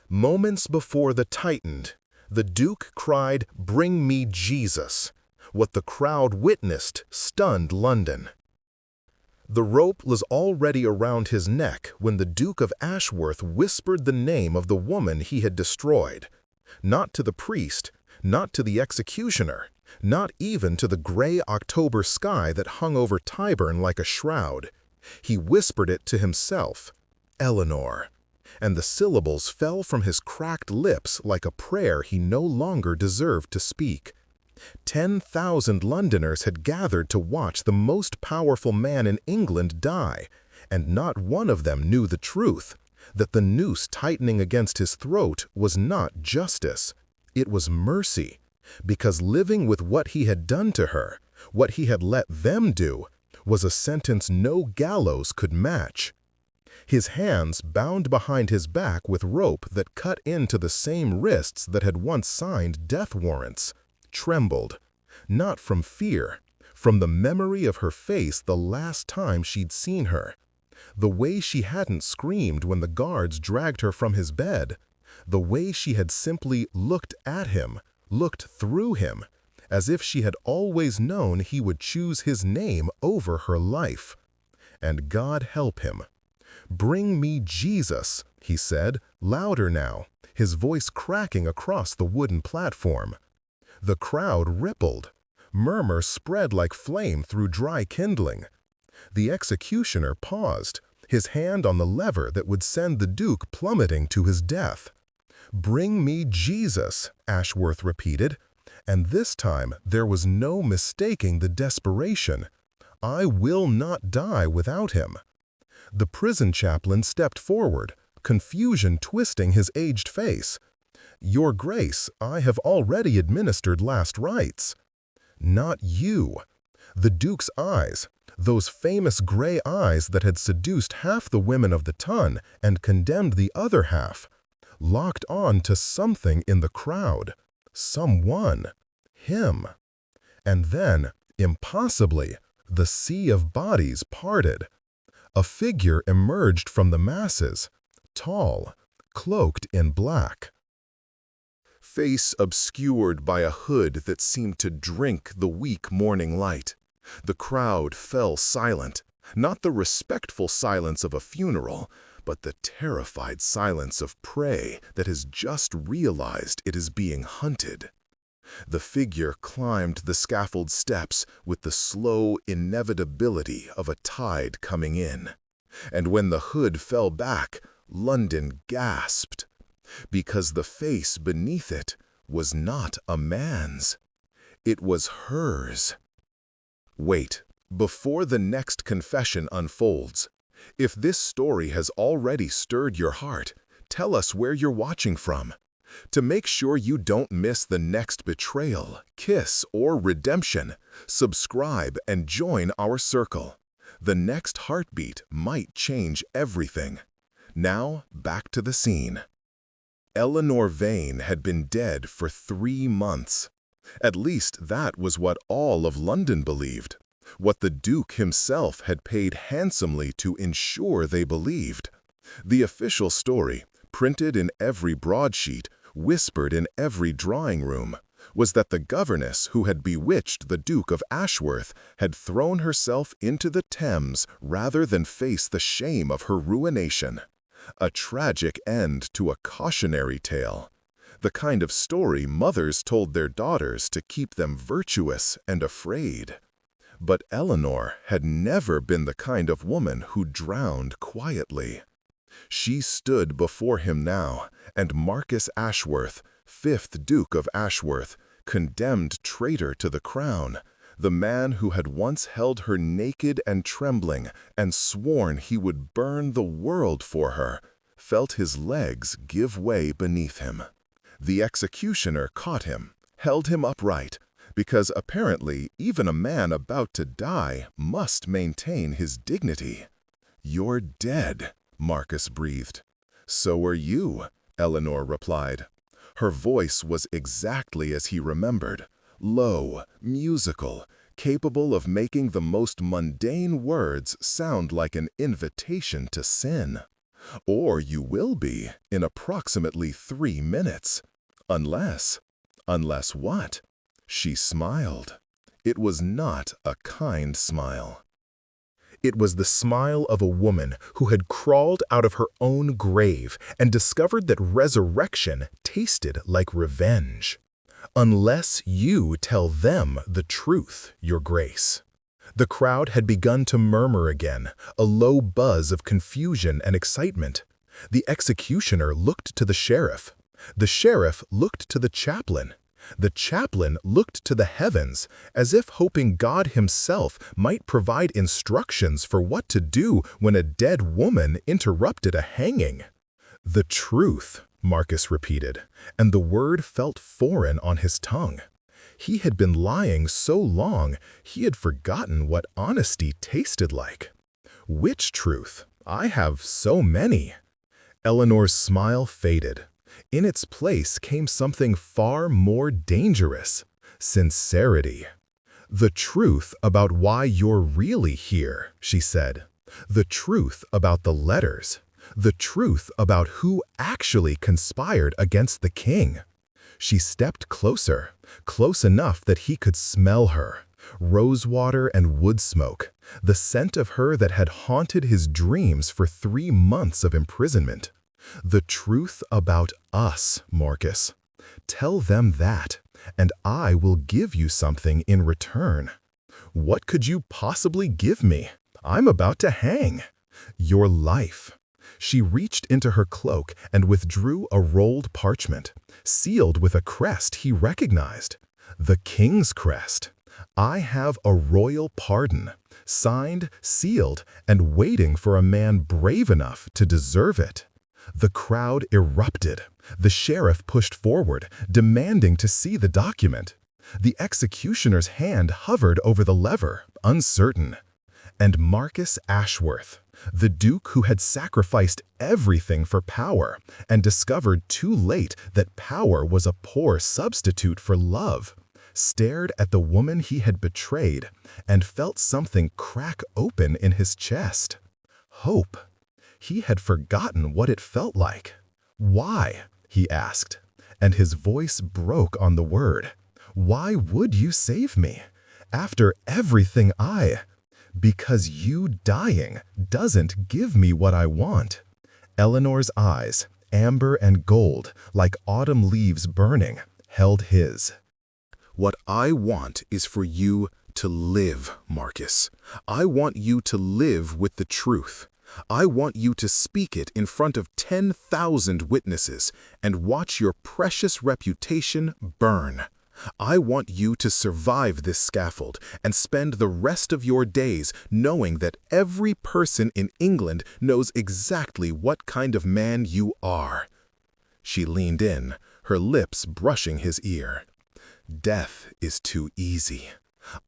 Moments before the tightened, the Duke cried, "Bring me Jesus!" What the crowd witnessed stunned London. The rope was already around his neck when the Duke of Ashworth whispered the name of the woman he had destroyed. Not to the priest, not to the executioner, not even to the gray October sky that hung over Tyburn like a shroud. He whispered it to himself, "Eleanor," and the syllables fell from his cracked lips like a prayer he no longer deserved to speak. 10,000 Londoners had gathered to watch the most powerful man in England die, and not one of them knew the truth, that the noose tightening against his throat was not justice. It was mercy, because living with what he had done to her, what he had let them do, was a sentence no gallows could match. His hands, bound behind his back with rope that cut into the same wrists that had once signed death warrants, trembled, not from fear, from the memory of her face the last time she'd seen her, the way she hadn't screamed when the guards dragged her from his bed, the way she had simply looked at him, looked through him, as if she had always known he would choose his name over her life. And God help him. "Bring me Jesus," he said, louder now, his voice cracking across the wooden platform. The crowd rippled. Murmurs spread like flame through dry kindling. The executioner paused, his hand on the lever that would send the Duke plummeting to his death. "Bring me Jesus," Ashworth repeated, and this time there was no mistaking the desperation. "I will not die without him." The prison chaplain stepped forward, confusion twisting his aged face. "Your Grace, I have already administered last rites." "Not you." The Duke's eyes, those famous gray eyes that had seduced half the women of the ton and condemned the other half, locked on to something in the crowd. Someone. Him. And then, impossibly, the sea of bodies parted. A figure emerged from the masses, tall, cloaked in black. Face obscured by a hood that seemed to drink the weak morning light. The crowd fell silent, not the respectful silence of a funeral, but the terrified silence of prey that has just realized it is being hunted. The figure climbed the scaffold steps with the slow inevitability of a tide coming in. And when the hood fell back, London gasped, because the face beneath it was not a man's. It was hers. Wait, before the next confession unfolds, if this story has already stirred your heart, tell us where you're watching from. To make sure you don't miss the next betrayal, kiss, or redemption, subscribe and join our circle. The next heartbeat might change everything. Now, back to the scene. Eleanor Vane had been dead for 3 months. At least that was what all of London believed, what the Duke himself had paid handsomely to ensure they believed. The official story, printed in every broadsheet, whispered in every drawing room, was that the governess who had bewitched the Duke of Ashworth had thrown herself into the Thames rather than face the shame of her ruination. A tragic end to a cautionary tale. The kind of story mothers told their daughters to keep them virtuous and afraid. But Eleanor had never been the kind of woman who drowned quietly. She stood before him now, and Marcus Ashworth, 5th Duke of Ashworth, condemned traitor to the crown, the man who had once held her naked and trembling and sworn he would burn the world for her, felt his legs give way beneath him. The executioner caught him, held him upright, because apparently even a man about to die must maintain his dignity. "You're dead," Marcus breathed. "So are you," Eleanor replied. Her voice was exactly as he remembered, low, musical, capable of making the most mundane words sound like an invitation to sin. Or you will be in approximately 3 minutes. Unless what? She smiled. It was not a kind smile. It was the smile of a woman who had crawled out of her own grave and discovered that resurrection tasted like revenge. Unless you tell them the truth, Your Grace. The crowd had begun to murmur again, a low buzz of confusion and excitement. The executioner looked to the sheriff. The sheriff looked to the chaplain. The chaplain looked to the heavens, as if hoping God himself might provide instructions for what to do when a dead woman interrupted a hanging. "The truth," Marcus repeated, and the word felt foreign on his tongue. He had been lying so long, he had forgotten what honesty tasted like. "Which truth? I have so many." Eleanor's smile faded. In its place came something far more dangerous: sincerity. "The truth about why you're really here," she said. "The truth about the letters. The truth about who actually conspired against the king." She stepped closer, close enough that he could smell her. Rosewater and wood smoke, the scent of her that had haunted his dreams for 3 months of imprisonment. "The truth about us, Marcus. Tell them that, and I will give you something in return." "What could you possibly give me? I'm about to hang." "Your life." She reached into her cloak and withdrew a rolled parchment, sealed with a crest he recognized. The king's crest. "I have a royal pardon, signed, sealed, and waiting for a man brave enough to deserve it." The crowd erupted. The sheriff pushed forward, demanding to see the document. The executioner's hand hovered over the lever, uncertain. And Marcus Ashworth, the duke who had sacrificed everything for power and discovered too late that power was a poor substitute for love, stared at the woman he had betrayed and felt something crack open in his chest. Hope. He had forgotten what it felt like. "Why?" he asked, and his voice broke on the word. "Why would you save me? After everything Because you dying doesn't give me what I want." Eleanor's eyes, amber and gold, like autumn leaves burning, held his. "What I want is for you to live, Marcus. I want you to live with the truth. I want you to speak it in front of 10,000 witnesses and watch your precious reputation burn. I want you to survive this scaffold and spend the rest of your days knowing that every person in England knows exactly what kind of man you are." She leaned in, her lips brushing his ear. "Death is too easy.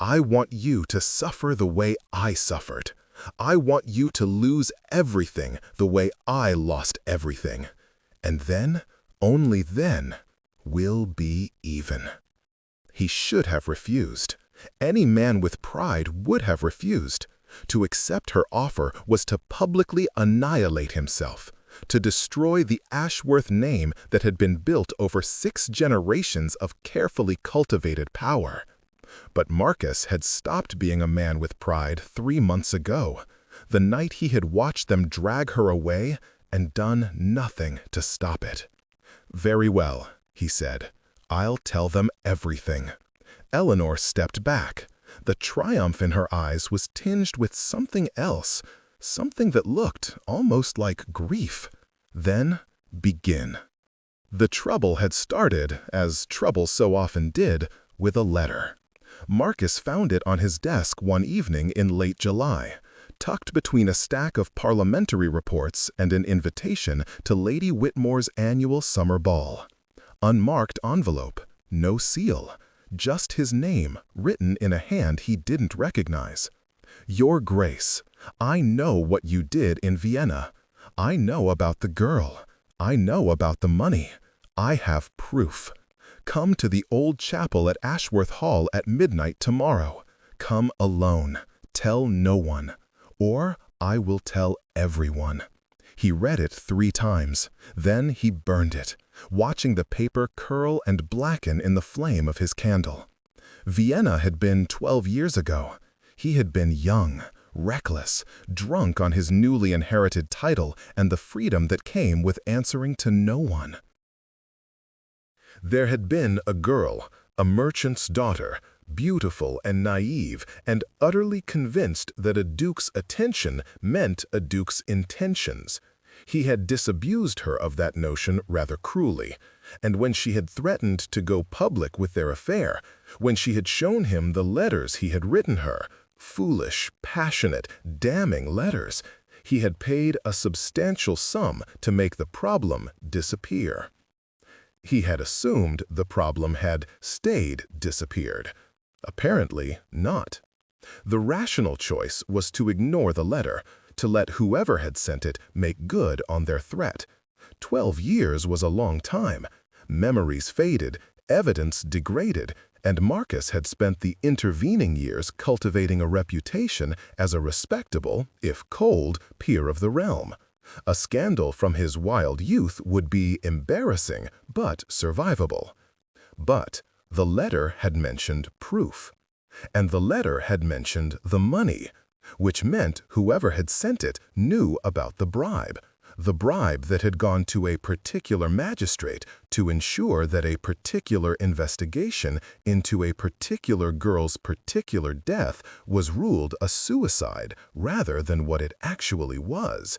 I want you to suffer the way I suffered. I want you to lose everything the way I lost everything. And then, only then, we'll be even." He should have refused. Any man with pride would have refused. To accept her offer was to publicly annihilate himself, to destroy the Ashworth name that had been built over 6 generations of carefully cultivated power. But Marcus had stopped being a man with pride 3 months ago, the night he had watched them drag her away and done nothing to stop it. "Very well," he said. "I'll tell them everything." Eleanor stepped back. The triumph in her eyes was tinged with something else, something that looked almost like grief. "Then, begin." The trouble had started, as trouble so often did, with a letter. Marcus found it on his desk one evening in late July, tucked between a stack of parliamentary reports and an invitation to Lady Whitmore's annual summer ball. Unmarked envelope, no seal, just his name written in a hand he didn't recognize. "Your Grace, I know what you did in Vienna. I know about the girl. I know about the money. I have proof. Come to the old chapel at Ashworth Hall at midnight tomorrow. Come alone. Tell no one. Or I will tell everyone." He read it 3 times. Then he burned it, watching the paper curl and blacken in the flame of his candle. Vienna had been 12 years ago. He had been young, reckless, drunk on his newly inherited title and the freedom that came with answering to no one. There had been a girl, a merchant's daughter, beautiful and naive, and utterly convinced that a duke's attention meant a duke's intentions. He had disabused her of that notion rather cruelly, and when she had threatened to go public with their affair, when she had shown him the letters he had written her, foolish, passionate, damning letters, he had paid a substantial sum to make the problem disappear. He had assumed the problem had stayed disappeared. Apparently not. The rational choice was to ignore the letter, to let whoever had sent it make good on their threat. 12 years was a long time. Memories faded, evidence degraded, and Marcus had spent the intervening years cultivating a reputation as a respectable, if cold, peer of the realm. A scandal from his wild youth would be embarrassing, but survivable. But the letter had mentioned proof, and the letter had mentioned the money, which meant whoever had sent it knew about the bribe that had gone to a particular magistrate to ensure that a particular investigation into a particular girl's particular death was ruled a suicide rather than what it actually was.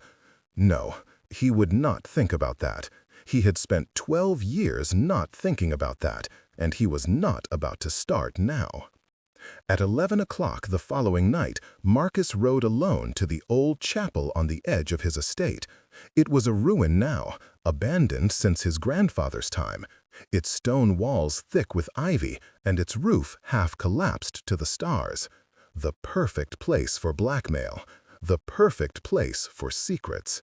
No, he would not think about that. He had spent 12 years not thinking about that, and he was not about to start now. At 11 o'clock the following night, Marcus rode alone to the old chapel on the edge of his estate. It was a ruin now, abandoned since his grandfather's time, its stone walls thick with ivy and its roof half collapsed to the stars. The perfect place for blackmail, the perfect place for secrets.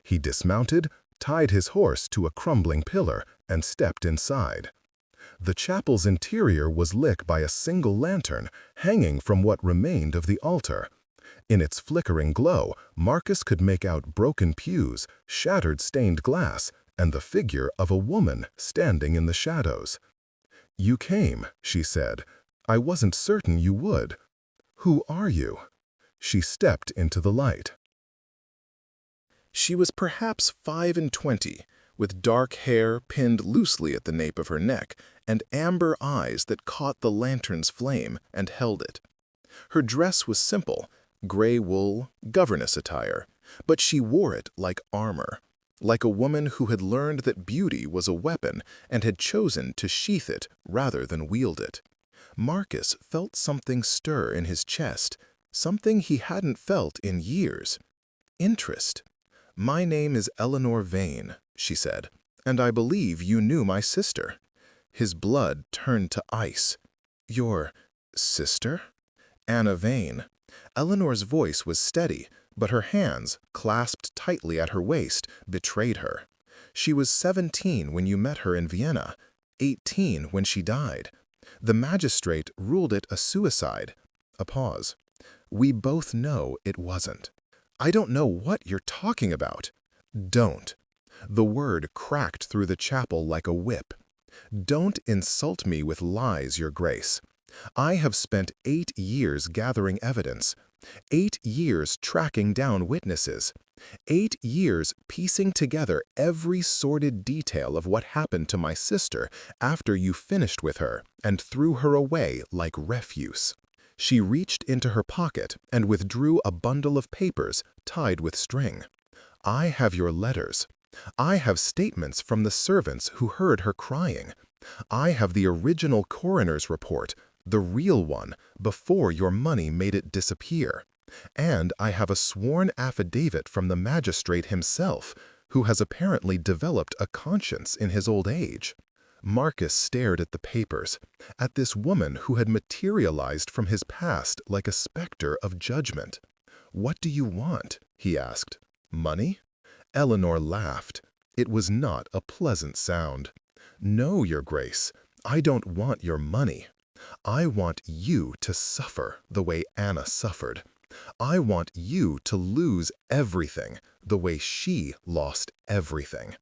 He dismounted, tied his horse to a crumbling pillar, and stepped inside. The chapel's interior was lit by a single lantern hanging from what remained of the altar. In its flickering glow, Marcus could make out broken pews, shattered stained glass, and the figure of a woman standing in the shadows. "You came," she said. "I wasn't certain you would. Who are you?" She stepped into the light. She was perhaps 25, with dark hair pinned loosely at the nape of her neck and amber eyes that caught the lantern's flame and held it. Her dress was simple, gray wool, governess attire, but she wore it like armor, like a woman who had learned that beauty was a weapon and had chosen to sheath it rather than wield it. Marcus felt something stir in his chest, something he hadn't felt in years. Interest. "My name is Eleanor Vane," she said, "and I believe you knew my sister." His blood turned to ice. "Your sister?" "Anna Vane." Eleanor's voice was steady, but her hands, clasped tightly at her waist, betrayed her. "She was 17 when you met her in Vienna, 18 when she died. The magistrate ruled it a suicide." A pause. "We both know it wasn't." "I don't know what you're talking about." "Don't." The word cracked through the chapel like a whip. "Don't insult me with lies, Your Grace. I have spent 8 years gathering evidence, 8 years tracking down witnesses, 8 years piecing together every sordid detail of what happened to my sister after you finished with her and threw her away like refuse." She reached into her pocket and withdrew a bundle of papers tied with string. "I have your letters. I have statements from the servants who heard her crying. I have the original coroner's report, the real one, before your money made it disappear. And I have a sworn affidavit from the magistrate himself, who has apparently developed a conscience in his old age." Marcus stared at the papers, at this woman who had materialized from his past like a specter of judgment. "What do you want?" he asked. "Money?" Eleanor laughed. It was not a pleasant sound. "No, Your Grace, I don't want your money. I want you to suffer the way Anna suffered. I want you to lose everything the way she lost everything.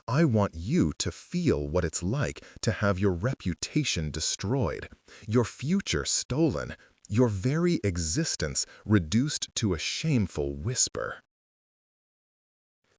I want you to feel what it's like to have your reputation destroyed, your future stolen, your very existence reduced to a shameful whisper.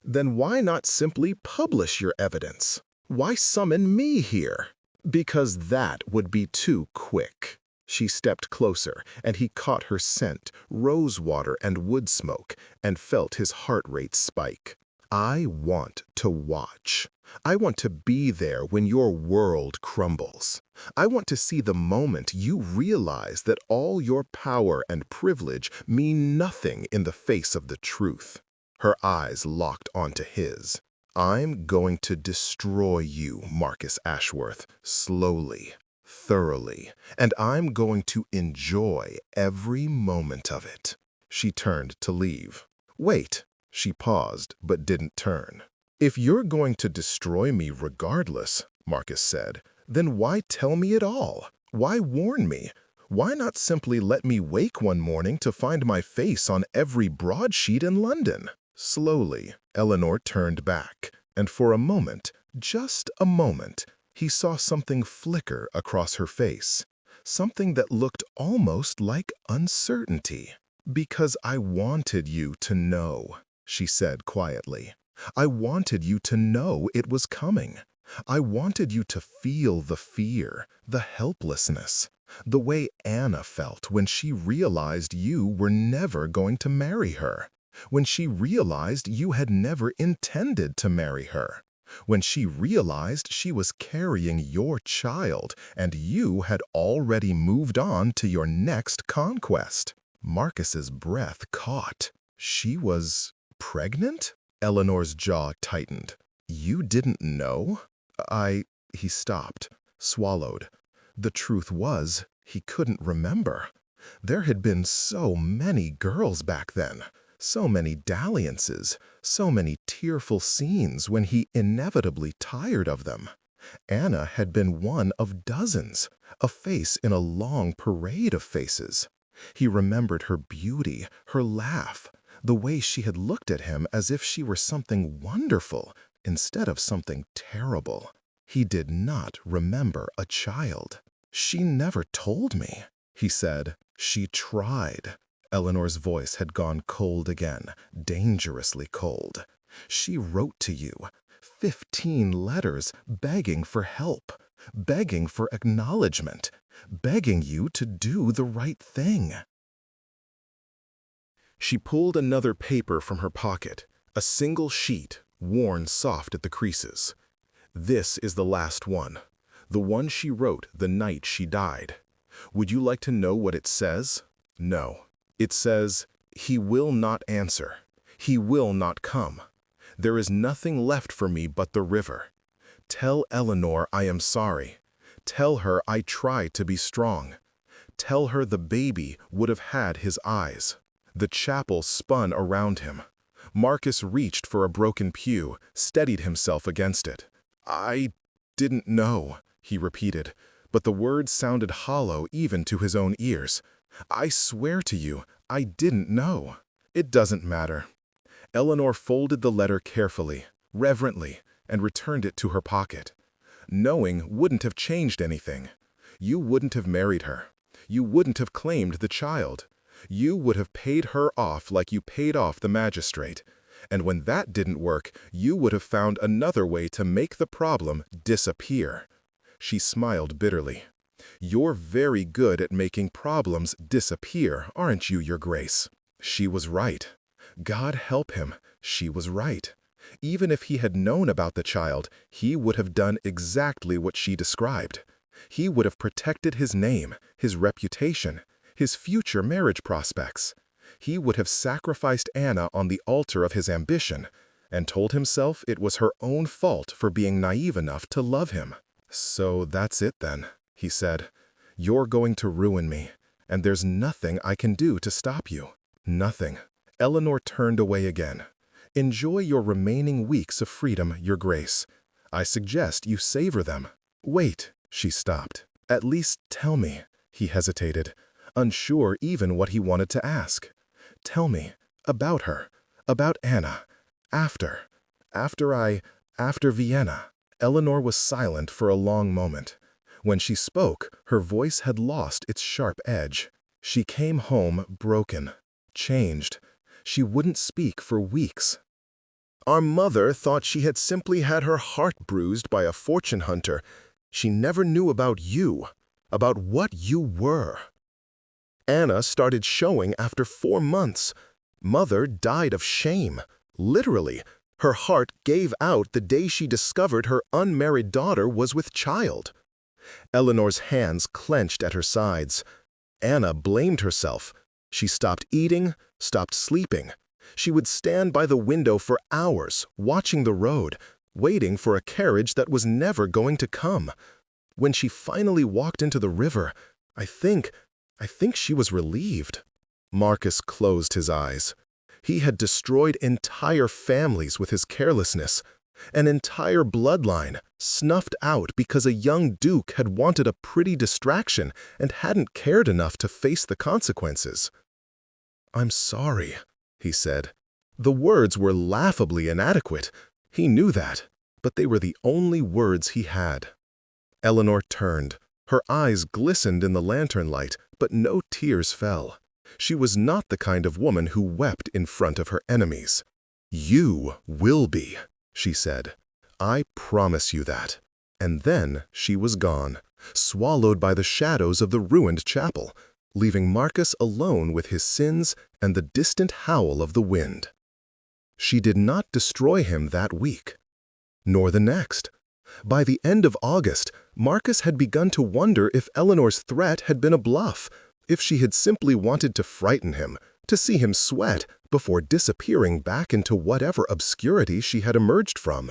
Then why not simply publish your evidence? Why summon me here? Because that would be too quick. She stepped closer, and he caught her scent, rosewater and wood smoke, and felt his heart rate spike. I want to watch. I want to be there when your world crumbles. I want to see the moment you realize that all your power and privilege mean nothing in the face of the truth. Her eyes locked onto his. I'm going to destroy you, Marcus Ashworth, slowly, thoroughly, and I'm going to enjoy every moment of it. She turned to leave. Wait. She paused, but didn't turn. If you're going to destroy me regardless, Marcus said, then why tell me at all? Why warn me? Why not simply let me wake one morning to find my face on every broadsheet in London? Slowly, Eleanor turned back, and for a moment, just a moment, he saw something flicker across her face, something that looked almost like uncertainty. Because I wanted you to know, she said quietly. I wanted you to know it was coming. I wanted you to feel the fear, the helplessness, the way Anna felt when she realized you were never going to marry her, when she realized you had never intended to marry her, when she realized she was carrying your child and you had already moved on to your next conquest. Marcus's breath caught. She was pregnant? Eleanor's jaw tightened. You didn't know? He stopped, swallowed. The truth was, he couldn't remember. There had been so many girls back then, so many dalliances, so many tearful scenes when he inevitably tired of them. Anna had been one of dozens, a face in a long parade of faces. He remembered her beauty, her laugh, the way she had looked at him as if she were something wonderful instead of something terrible. He did not remember a child. She never told me, he said. She tried. Eleanor's voice had gone cold again, dangerously cold. She wrote to you, 15 letters begging for help, begging for acknowledgement, begging you to do the right thing. She pulled another paper from her pocket, a single sheet, worn soft at the creases. This is the last one, the one she wrote the night she died. Would you like to know what it says? No. It says, "He will not answer. He will not come. There is nothing left for me but the river. Tell Eleanor I am sorry. Tell her I tried to be strong. Tell her the baby would have had his eyes." The chapel spun around him. Marcus reached for a broken pew, steadied himself against it. I didn't know, he repeated, but the words sounded hollow even to his own ears. I swear to you, I didn't know. It doesn't matter. Eleanor folded the letter carefully, reverently, and returned it to her pocket. Knowing wouldn't have changed anything. You wouldn't have married her. You wouldn't have claimed the child. You would have paid her off like you paid off the magistrate. And when that didn't work, you would have found another way to make the problem disappear. She smiled bitterly. You're very good at making problems disappear, aren't you, Your Grace? She was right. God help him, she was right. Even if he had known about the child, he would have done exactly what she described. He would have protected his name, his reputation, his future marriage prospects. He would have sacrificed Anna on the altar of his ambition and told himself it was her own fault for being naive enough to love him. So that's it then, he said. You're going to ruin me, and there's nothing I can do to stop you. Nothing. Eleanor turned away again. Enjoy your remaining weeks of freedom, Your Grace. I suggest you savor them. Wait, she stopped. At least tell me, he hesitated, unsure even what he wanted to ask. Tell me, about her, about Anna. After Vienna. Eleanor was silent for a long moment. When she spoke, her voice had lost its sharp edge. She came home broken, changed. She wouldn't speak for weeks. Our mother thought she had simply had her heart bruised by a fortune hunter. She never knew about you, about what you were. Anna started showing after 4 months. Mother died of shame. Literally, her heart gave out the day she discovered her unmarried daughter was with child. Eleanor's hands clenched at her sides. Anna blamed herself. She stopped eating, stopped sleeping. She would stand by the window for hours, watching the road, waiting for a carriage that was never going to come. When she finally walked into the river, I think she was relieved. Marcus closed his eyes. He had destroyed entire families with his carelessness. An entire bloodline snuffed out because a young duke had wanted a pretty distraction and hadn't cared enough to face the consequences. "I'm sorry," he said. The words were laughably inadequate. He knew that, but they were the only words he had. Eleanor turned. Her eyes glistened in the lantern light, but no tears fell. She was not the kind of woman who wept in front of her enemies. "You will be," she said. "I promise you that." And then she was gone, swallowed by the shadows of the ruined chapel, leaving Marcus alone with his sins and the distant howl of the wind. She did not destroy him that week, nor the next. By the end of August, Marcus had begun to wonder if Eleanor's threat had been a bluff, if she had simply wanted to frighten him, to see him sweat before disappearing back into whatever obscurity she had emerged from.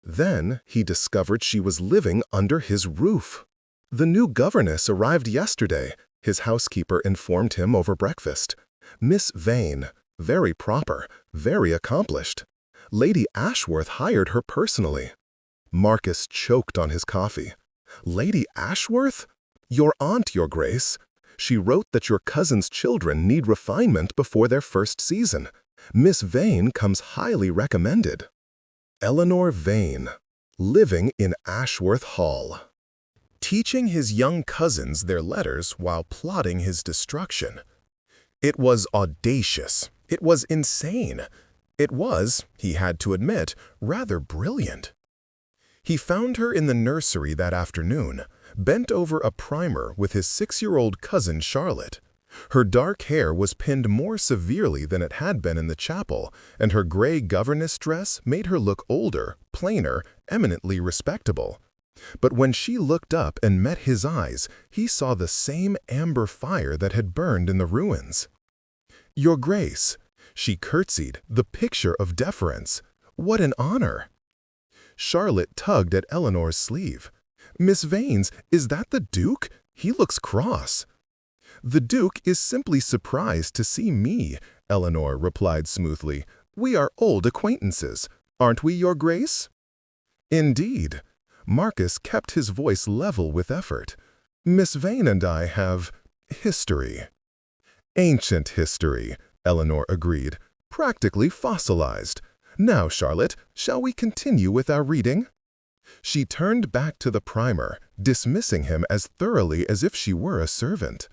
Then he discovered she was living under his roof. The new governess arrived yesterday, his housekeeper informed him over breakfast. Miss Vane, very proper, very accomplished. Lady Ashworth hired her personally. Marcus choked on his coffee. "Lady Ashworth? Your aunt, Your Grace. She wrote that your cousin's children need refinement before their first season. Miss Vane comes highly recommended." Eleanor Vane, living in Ashworth Hall. Teaching his young cousins their letters while plotting his destruction. It was audacious. It was insane. It was, he had to admit, rather brilliant. He found her in the nursery that afternoon, bent over a primer with his 6-year-old cousin Charlotte. Her dark hair was pinned more severely than it had been in the chapel, and her gray governess dress made her look older, plainer, eminently respectable. But when she looked up and met his eyes, he saw the same amber fire that had burned in the ruins. "Your Grace," she curtsied, the picture of deference. "What an honor!" Charlotte tugged at Eleanor's sleeve. "Miss Vanes, is that the Duke? He looks cross." "The Duke is simply surprised to see me," Eleanor replied smoothly. "We are old acquaintances. Aren't we, Your Grace?" "Indeed." Marcus kept his voice level with effort. "Miss Vane and I have history." "Ancient history," Eleanor agreed. "Practically fossilized. Now, Charlotte, shall we continue with our reading?" She turned back to the primer, dismissing him as thoroughly as if she were a servant.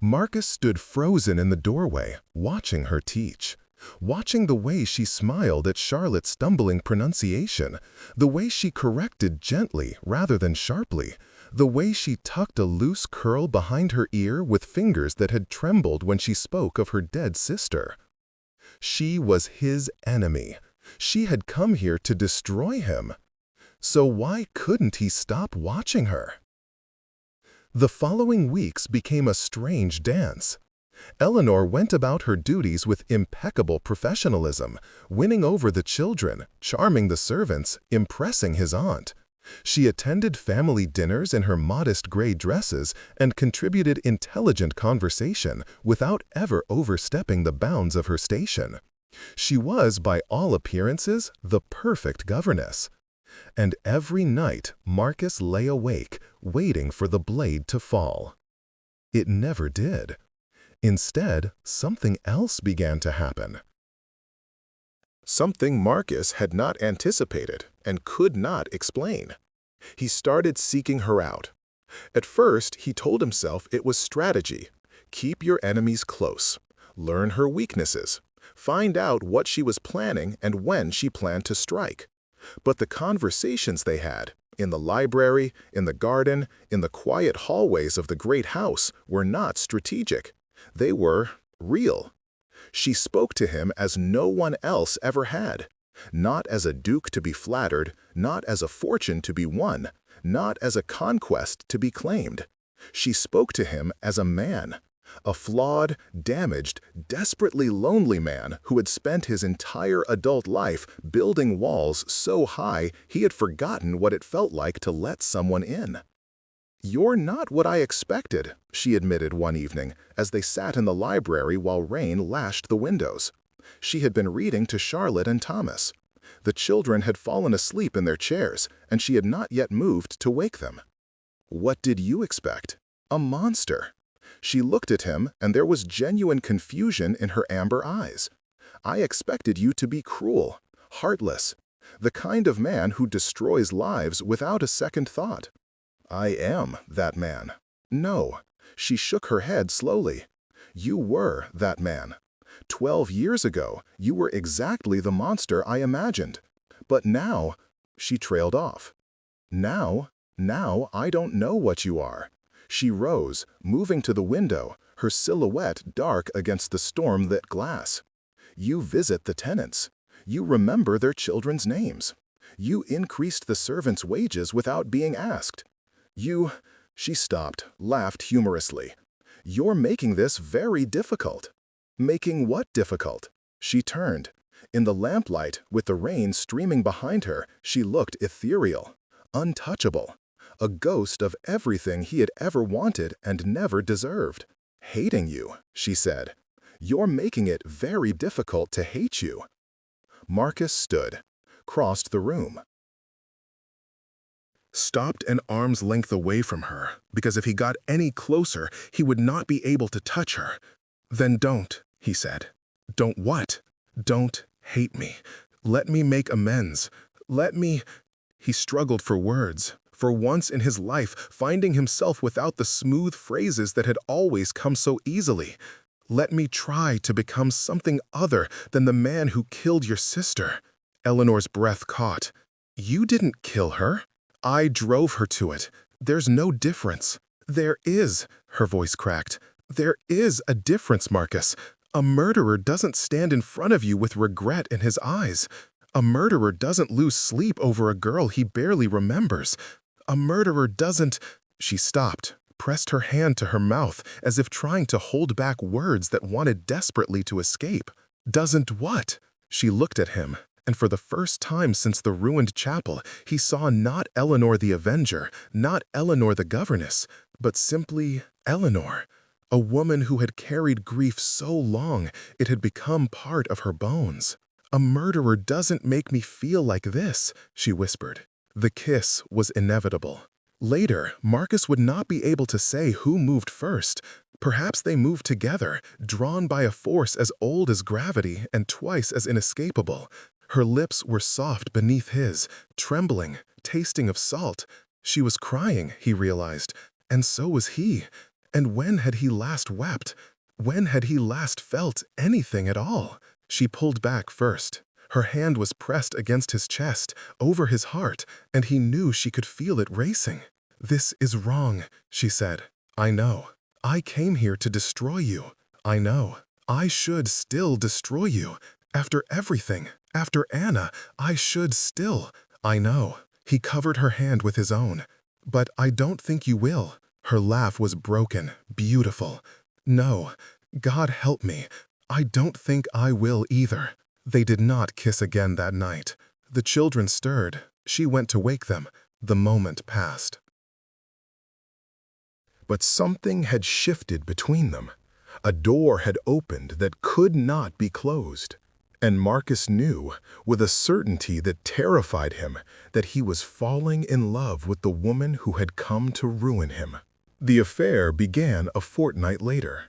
Marcus stood frozen in the doorway, watching her teach. Watching the way she smiled at Charlotte's stumbling pronunciation, the way she corrected gently rather than sharply, the way she tucked a loose curl behind her ear with fingers that had trembled when she spoke of her dead sister. She was his enemy. She had come here to destroy him. So why couldn't he stop watching her? The following weeks became a strange dance. Eleanor went about her duties with impeccable professionalism, winning over the children, charming the servants, impressing his aunt. She attended family dinners in her modest gray dresses and contributed intelligent conversation without ever overstepping the bounds of her station. She was, by all appearances, the perfect governess. And every night Marcus lay awake, waiting for the blade to fall. It never did. Instead, something else began to happen. Something Marcus had not anticipated and could not explain. He started seeking her out. At first, he told himself it was strategy. Keep your enemies close. Learn her weaknesses. Find out what she was planning and when she planned to strike. But the conversations they had, in the library, in the garden, in the quiet hallways of the great house, were not strategic. They were real. She spoke to him as no one else ever had. Not as a duke to be flattered, not as a fortune to be won, not as a conquest to be claimed. She spoke to him as a man. A flawed, damaged, desperately lonely man who had spent his entire adult life building walls so high he had forgotten what it felt like to let someone in. "You're not what I expected," she admitted one evening as they sat in the library while rain lashed the windows. She had been reading to Charlotte and Thomas. The children had fallen asleep in their chairs, and she had not yet moved to wake them. "What did you expect? A monster." She looked at him, and there was genuine confusion in her amber eyes. "I expected you to be cruel, heartless, the kind of man who destroys lives without a second thought." "I am that man." "No." She shook her head slowly. "You were that man. 12 years ago, you were exactly the monster I imagined. But now," she trailed off. Now I don't know what you are." She rose, moving to the window, her silhouette dark against the storm-lit glass. "You visit the tenants. You remember their children's names. You increased the servants' wages without being asked. She stopped, laughed humorously. "You're making this very difficult." "Making what difficult?" She turned. In the lamplight, with the rain streaming behind her, she looked ethereal, untouchable, a ghost of everything he had ever wanted and never deserved. "Hating you," she said. "You're making it very difficult to hate you." Marcus stood, crossed the room. Stopped an arm's length away from her, because if he got any closer, he would not be able to touch her. "Then don't," he said. "Don't what?" "Don't hate me. Let me make amends. Let me—" He struggled for words, for once in his life finding himself without the smooth phrases that had always come so easily. "Let me try to become something other than the man who killed your sister." Eleanor's breath caught. "You didn't kill her. I drove her to it. There's no difference." "There is," her voice cracked. "There is a difference, Marcus. A murderer doesn't stand in front of you with regret in his eyes. A murderer doesn't lose sleep over a girl he barely remembers. A murderer doesn't—" She stopped, pressed her hand to her mouth as if trying to hold back words that wanted desperately to escape. "Doesn't what?" She looked at him, and for the first time since the ruined chapel, he saw not Eleanor the Avenger, not Eleanor the governess, but simply Eleanor, a woman who had carried grief so long it had become part of her bones. "A murderer doesn't make me feel like this," she whispered. The kiss was inevitable. Later, Marcus would not be able to say who moved first. Perhaps they moved together, drawn by a force as old as gravity and twice as inescapable. Her lips were soft beneath his, trembling, tasting of salt. She was crying, he realized, and so was he. And when had he last wept? When had he last felt anything at all? She pulled back first. Her hand was pressed against his chest, over his heart, and he knew she could feel it racing. "This is wrong," she said. "I know. I came here to destroy you. I know. I should still destroy you. After everything, after Anna, I should still. I know." He covered her hand with his own. "But I don't think you will." Her laugh was broken, beautiful. "No, God help me. I don't think I will either." They did not kiss again that night. The children stirred. She went to wake them. The moment passed. But something had shifted between them. A door had opened that could not be closed. And Marcus knew, with a certainty that terrified him, that he was falling in love with the woman who had come to ruin him. The affair began a fortnight later.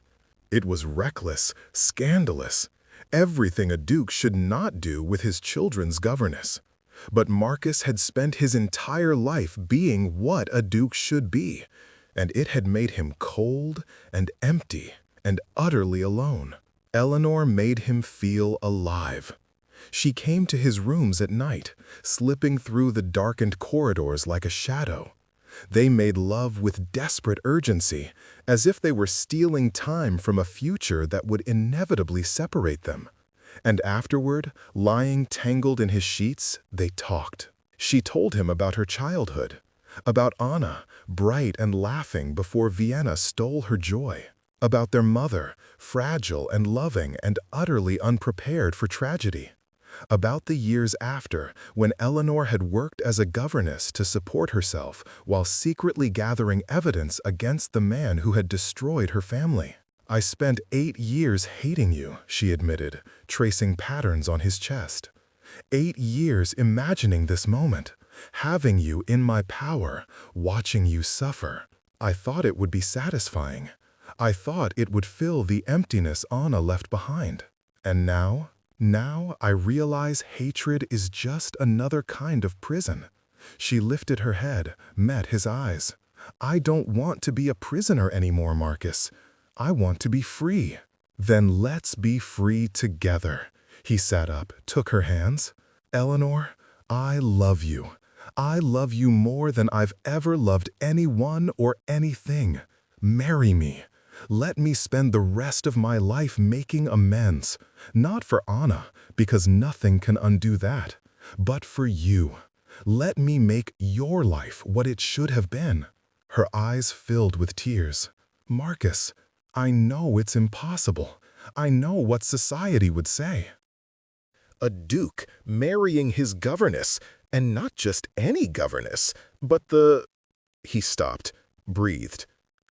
It was reckless, scandalous, everything a duke should not do with his children's governess. But Marcus had spent his entire life being what a duke should be, and it had made him cold and empty and utterly alone. Eleanor made him feel alive. She came to his rooms at night, slipping through the darkened corridors like a shadow. They made love with desperate urgency, as if they were stealing time from a future that would inevitably separate them. And afterward, lying tangled in his sheets, they talked. She told him about her childhood, about Anna, bright and laughing before Vienna stole her joy, about their mother, fragile and loving and utterly unprepared for tragedy, about the years after, when Eleanor had worked as a governess to support herself while secretly gathering evidence against the man who had destroyed her family. "I spent 8 years hating you," she admitted, tracing patterns on his chest. 8 years imagining this moment, having you in my power, watching you suffer. I thought it would be satisfying. I thought it would fill the emptiness Anna left behind. And now I realize hatred is just another kind of prison. She lifted her head, met his eyes. "I don't want to be a prisoner anymore, Marcus. I want to be free." "Then let's be free together." He sat up, took her hands. "Eleanor, I love you. I love you more than I've ever loved anyone or anything. Marry me. Let me spend the rest of my life making amends, not for Anna, because nothing can undo that, but for you. Let me make your life what it should have been." Her eyes filled with tears. "Marcus, I know it's impossible. I know what society would say." A duke marrying his governess, and not just any governess, but the... He stopped, breathed.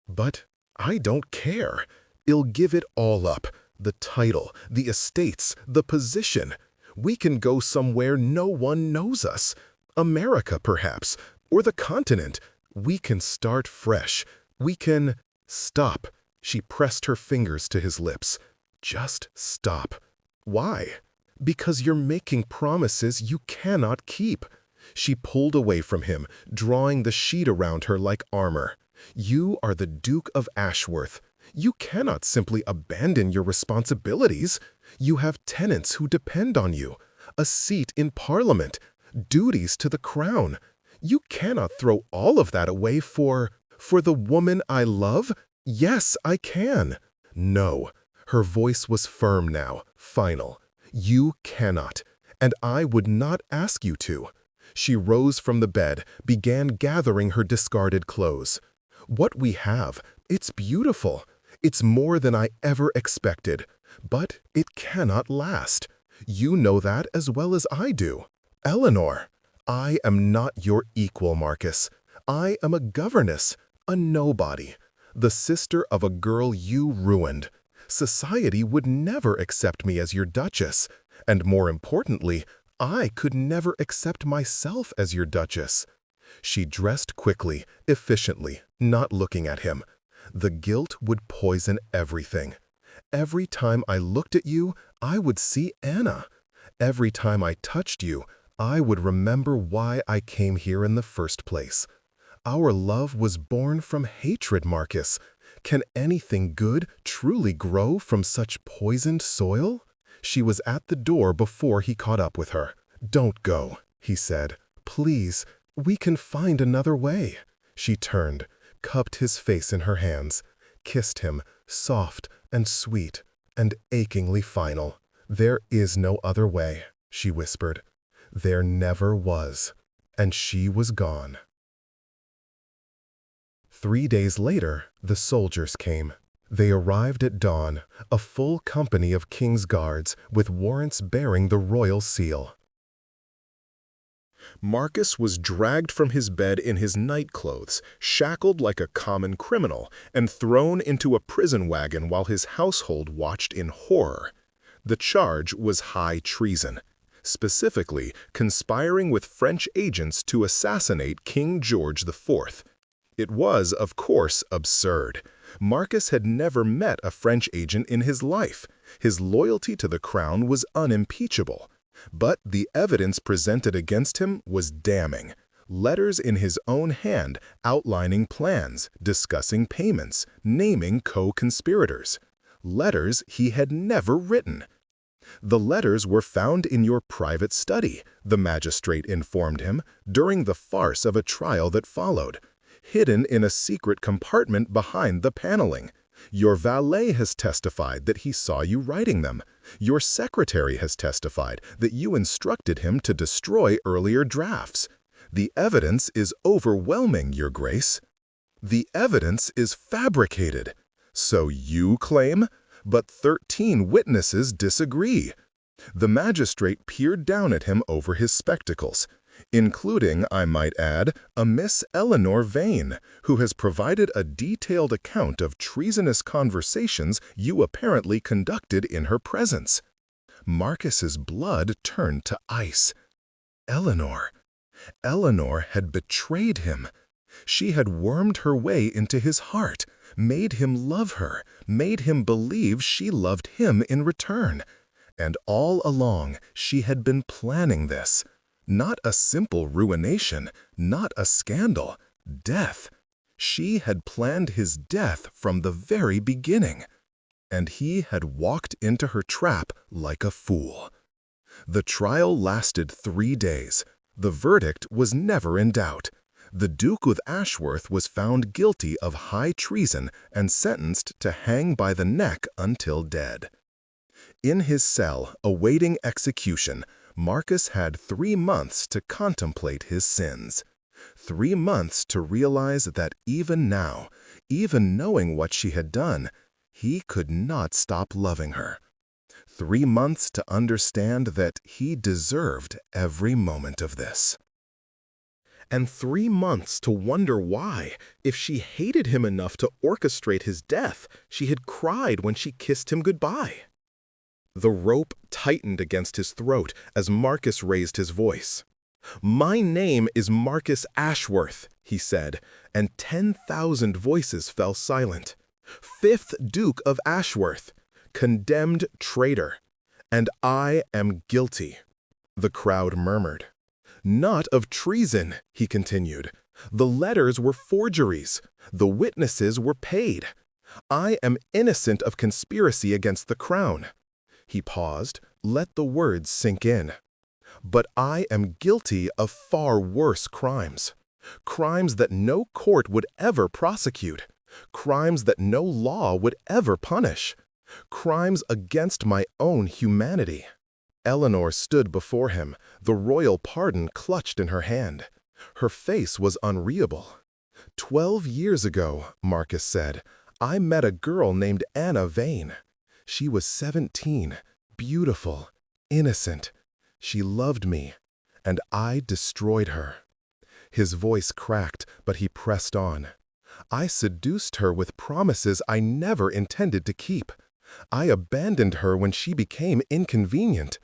"But I don't care. I'll give it all up. The title, the estates, the position. We can go somewhere no one knows us. America, perhaps, or the continent. We can start fresh. We can..." "Stop." She pressed her fingers to his lips. "Just stop." "Why?" "Because you're making promises you cannot keep." She pulled away from him, drawing the sheet around her like armor. "You are the Duke of Ashworth. You cannot simply abandon your responsibilities. You have tenants who depend on you, a seat in Parliament, duties to the crown. You cannot throw all of that away for the woman I love. Yes, I can." "No." Her voice was firm now, final. "You cannot, and I would not ask you to." She rose from the bed, began gathering her discarded clothes. "What we have, it's beautiful. It's more than I ever expected, but it cannot last. You know that as well as I do. Eleanor, I am not your equal, Marcus. I am a governess, a nobody, the sister of a girl you ruined. Society would never accept me as your duchess, and more importantly, I could never accept myself as your duchess." She dressed quickly, efficiently, not looking at him. "The guilt would poison everything. Every time I looked at you, I would see Anna. Every time I touched you, I would remember why I came here in the first place. Our love was born from hatred, Marcus. Can anything good truly grow from such poisoned soil?" She was at the door before he caught up with her. "Don't go," he said. "Please, we can find another way." She turned, cupped his face in her hands, kissed him, soft and sweet and achingly final. "There is no other way," she whispered. "There never was." And she was gone. 3 days later, the soldiers came. They arrived at dawn, a full company of King's Guards with warrants bearing the royal seal. Marcus was dragged from his bed in his nightclothes, shackled like a common criminal, and thrown into a prison wagon while his household watched in horror. The charge was high treason, specifically conspiring with French agents to assassinate King George IV. It was, of course, absurd, Marcus had never met a French agent in his life. His loyalty to the crown was unimpeachable. But the evidence presented against him was damning. Letters in his own hand outlining plans, discussing payments, naming co-conspirators. Letters he had never written. The letters were found in your private study, the magistrate informed him, during the farce of a trial that followed, hidden in a secret compartment behind the paneling. Your valet has testified that he saw you writing them. Your secretary has testified that you instructed him to destroy earlier drafts. The evidence is overwhelming, Your Grace. The evidence is fabricated. So you claim? But 13 witnesses disagree. The magistrate peered down at him over his spectacles, including, I might add, a Miss Eleanor Vane, who has provided a detailed account of treasonous conversations you apparently conducted in her presence. Marcus's blood turned to ice. Eleanor. Eleanor had betrayed him. She had wormed her way into his heart, made him love her, made him believe she loved him in return. And all along, she had been planning this. Not a simple ruination, not a scandal, death. She had planned his death from the very beginning. And he had walked into her trap like a fool. The trial lasted 3 days. The verdict was never in doubt. The Duke of Ashworth was found guilty of high treason and sentenced to hang by the neck until dead. In his cell, awaiting execution, Marcus had 3 months to contemplate his sins. 3 months to realize that even now, even knowing what she had done, he could not stop loving her. 3 months to understand that he deserved every moment of this. And 3 months to wonder why, if she hated him enough to orchestrate his death, she had cried when she kissed him goodbye. The rope tightened against his throat as Marcus raised his voice. "My name is Marcus Ashworth," he said, and 10,000 voices fell silent. "5th Duke of Ashworth, condemned traitor, and I am guilty," the crowd murmured. "Not of treason," he continued. "The letters were forgeries. The witnesses were paid. I am innocent of conspiracy against the crown." He paused, let the words sink in. "But I am guilty of far worse crimes. Crimes that no court would ever prosecute. Crimes that no law would ever punish. Crimes against my own humanity." Eleanor stood before him, the royal pardon clutched in her hand. Her face was unreadable. "12 years ago," Marcus said, "I met a girl named Anna Vane. She was 17, beautiful, innocent. She loved me, and I destroyed her." His voice cracked, but he pressed on. "I seduced her with promises I never intended to keep. I abandoned her when she became inconvenient.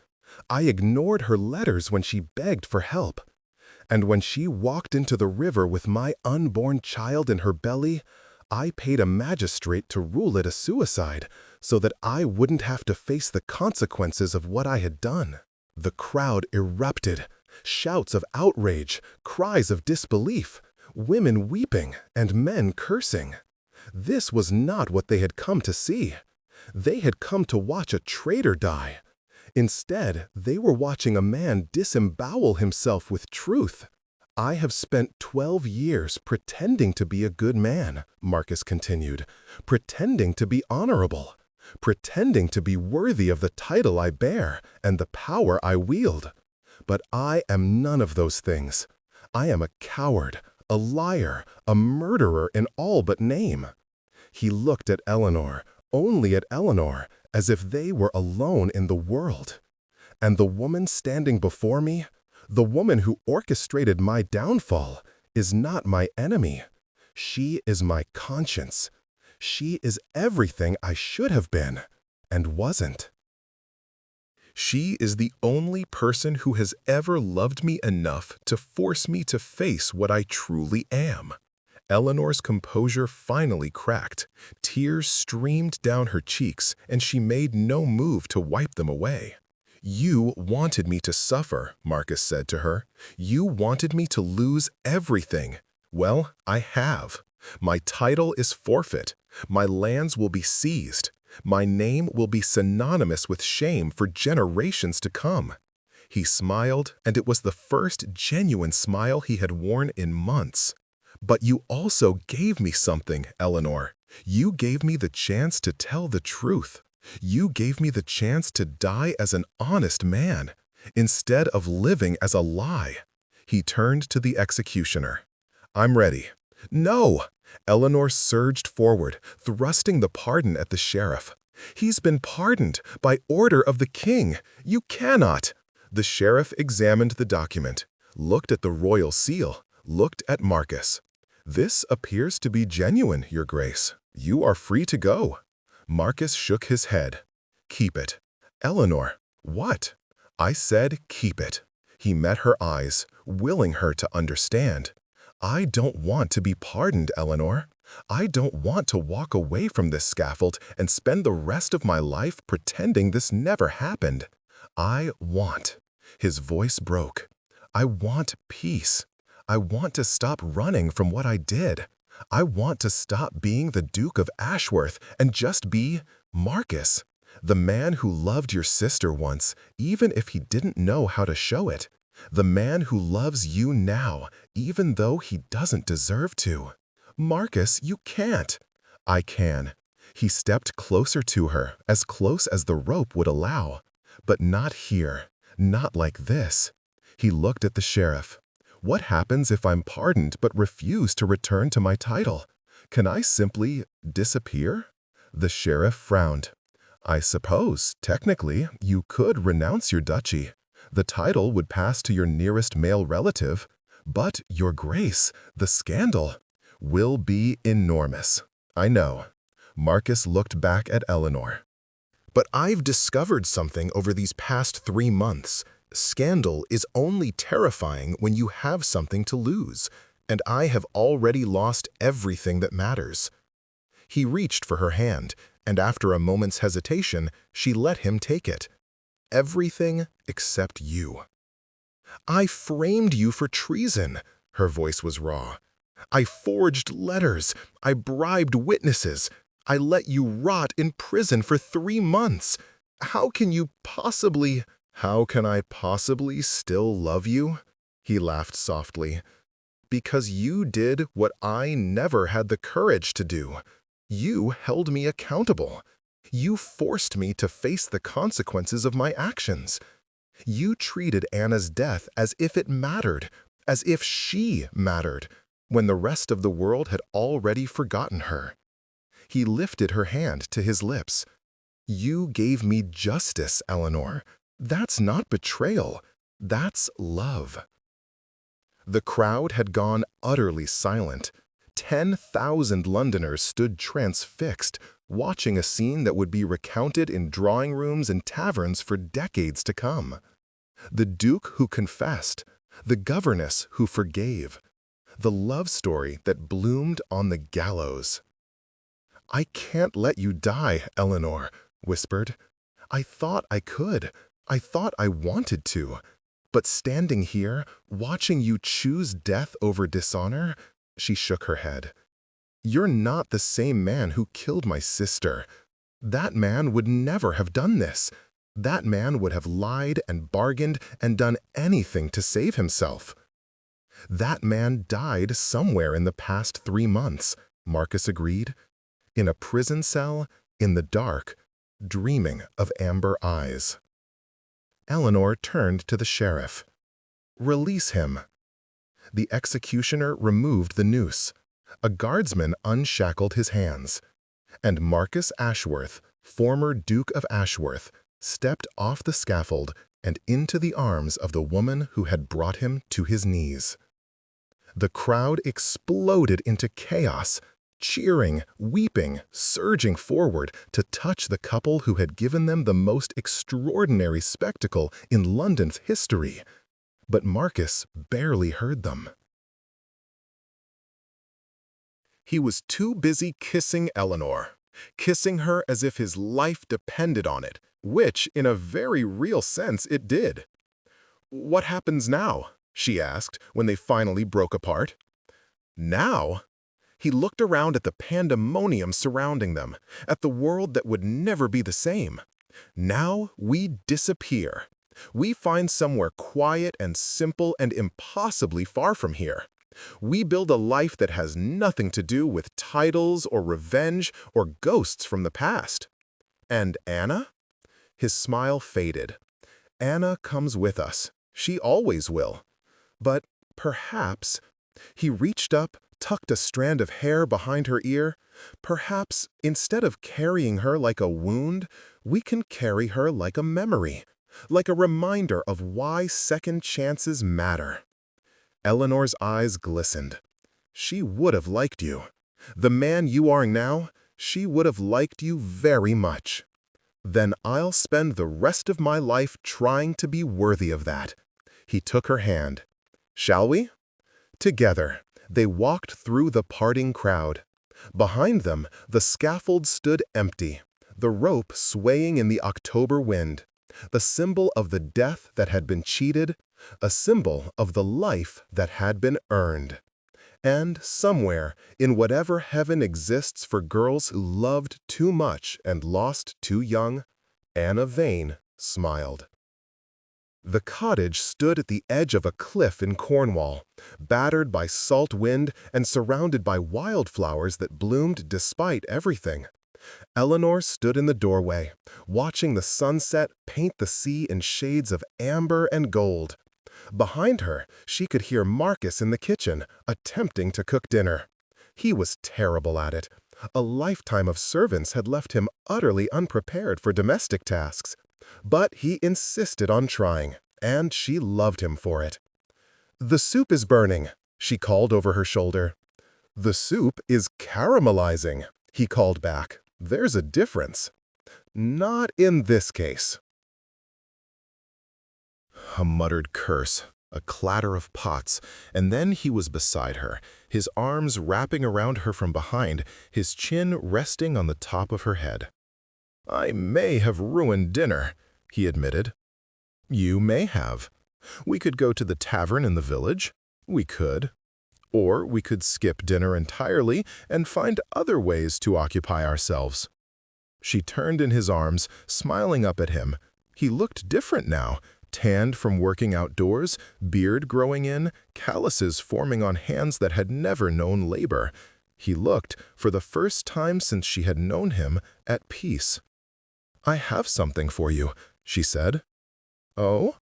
I ignored her letters when she begged for help. And when she walked into the river with my unborn child in her belly, I paid a magistrate to rule it a suicide so that I wouldn't have to face the consequences of what I had done." The crowd erupted. Shouts of outrage, cries of disbelief, women weeping and men cursing. This was not what they had come to see. They had come to watch a traitor die. Instead, they were watching a man disembowel himself with truth. "I have spent 12 years pretending to be a good man," Marcus continued, "pretending to be honorable, pretending to be worthy of the title I bear and the power I wield. But I am none of those things. I am a coward, a liar, a murderer in all but name." He looked at Eleanor, only at Eleanor, as if they were alone in the world. "And the woman standing before me, the woman who orchestrated my downfall, is not my enemy. She is my conscience. She is everything I should have been, and wasn't. She is the only person who has ever loved me enough to force me to face what I truly am. Eleanor's composure finally cracked. Tears streamed down her cheeks, and she made no move to wipe them away. "You wanted me to suffer," Marcus said to her. "You wanted me to lose everything. Well, I have. My title is forfeit. My lands will be seized. My name will be synonymous with shame for generations to come." He smiled, and it was the first genuine smile he had worn in months. "But you also gave me something, Eleanor. You gave me the chance to tell the truth. You gave me the chance to die as an honest man, instead of living as a lie." He turned to the executioner. "I'm ready." "No!" Eleanor surged forward, thrusting the pardon at the sheriff. "He's been pardoned by order of the king. You cannot." The sheriff examined the document, looked at the royal seal, looked at Marcus. "This appears to be genuine, Your Grace. You are free to go." Marcus shook his head. "Keep it." "Eleanor." "What?" "I said keep it." He met her eyes, willing her to understand. "I don't want to be pardoned, Eleanor. I don't want to walk away from this scaffold and spend the rest of my life pretending this never happened. I want." His voice broke. "I want peace. I want to stop running from what I did. I want to stop being the Duke of Ashworth and just be Marcus, the man who loved your sister once, even if he didn't know how to show it. The man who loves you now, even though he doesn't deserve to." "Marcus, you can't." "I can." He stepped closer to her, as close as the rope would allow. "But not here. Not like this." He looked at the sheriff. "What happens if I'm pardoned but refuse to return to my title? Can I simply disappear?" The sheriff frowned. "I suppose, technically, you could renounce your duchy. The title would pass to your nearest male relative. But, Your Grace, the scandal will be enormous." "I know." Marcus looked back at Eleanor. "But I've discovered something over these past 3 months. Scandal is only terrifying when you have something to lose, and I have already lost everything that matters." He reached for her hand, and after a moment's hesitation, she let him take it. "Everything except you." "I framed you for treason." Her voice was raw. "I forged letters. I bribed witnesses. I let you rot in prison for 3 months. How can you possibly—" "How can I possibly still love you?" He laughed softly. "Because you did what I never had the courage to do. You held me accountable. You forced me to face the consequences of my actions. You treated Anna's death as if it mattered, as if she mattered, when the rest of the world had already forgotten her." He lifted her hand to his lips. "You gave me justice, Eleanor. That's not betrayal. That's love." The crowd had gone utterly silent. 10,000 Londoners stood transfixed, watching a scene that would be recounted in drawing rooms and taverns for decades to come. The Duke who confessed, the governess who forgave, the love story that bloomed on the gallows. "I can't let you die," Eleanor whispered. "I thought I could. I thought I wanted to. But standing here, watching you choose death over dishonor," she shook her head. "You're not the same man who killed my sister. That man would never have done this. That man would have lied and bargained and done anything to save himself." "That man died somewhere in the past 3 months," Marcus agreed. "In a prison cell, in the dark, dreaming of amber eyes." Eleanor turned to the sheriff. "Release him." The executioner removed the noose. A guardsman unshackled his hands. And Marcus Ashworth, former Duke of Ashworth, stepped off the scaffold and into the arms of the woman who had brought him to his knees. The crowd exploded into chaos, cheering, weeping, surging forward to touch the couple who had given them the most extraordinary spectacle in London's history. But Marcus barely heard them. He was too busy kissing Eleanor, kissing her as if his life depended on it, which, in a very real sense, it did. "What happens now?" she asked when they finally broke apart. Now? He looked around at the pandemonium surrounding them, at the world that would never be the same. Now we disappear. We find somewhere quiet and simple and impossibly far from here. We build a life that has nothing to do with titles or revenge or ghosts from the past. And Anna? His smile faded. Anna comes with us. She always will. But perhaps, he reached up, tucked a strand of hair behind her ear. Perhaps, instead of carrying her like a wound, we can carry her like a memory, like a reminder of why second chances matter. Eleanor's eyes glistened. She would have liked you. The man you are now, she would have liked you very much. Then I'll spend the rest of my life trying to be worthy of that. He took her hand. Shall we? Together, they walked through the parting crowd. Behind them, the scaffold stood empty, the rope swaying in the October wind, the symbol of the death that had been cheated, a symbol of the life that had been earned. And somewhere, in whatever heaven exists for girls who loved too much and lost too young, Anna Vane smiled. The cottage stood at the edge of a cliff in Cornwall, battered by salt wind and surrounded by wildflowers that bloomed despite everything. Eleanor stood in the doorway, watching the sunset paint the sea in shades of amber and gold. Behind her, she could hear Marcus in the kitchen, attempting to cook dinner. He was terrible at it. A lifetime of servants had left him utterly unprepared for domestic tasks. But he insisted on trying, and she loved him for it. "The soup is burning," she called over her shoulder. "The soup is caramelizing," he called back. "There's a difference." "Not in this case." A muttered curse, a clatter of pots, and then he was beside her, his arms wrapping around her from behind, his chin resting on the top of her head. "I may have ruined dinner," he admitted. "You may have. We could go to the tavern in the village. We could. Or we could skip dinner entirely and find other ways to occupy ourselves." She turned in his arms, smiling up at him. He looked different now, tanned from working outdoors, beard growing in, calluses forming on hands that had never known labor. He looked, for the first time since she had known him, at peace. "I have something for you," she said. "Oh?"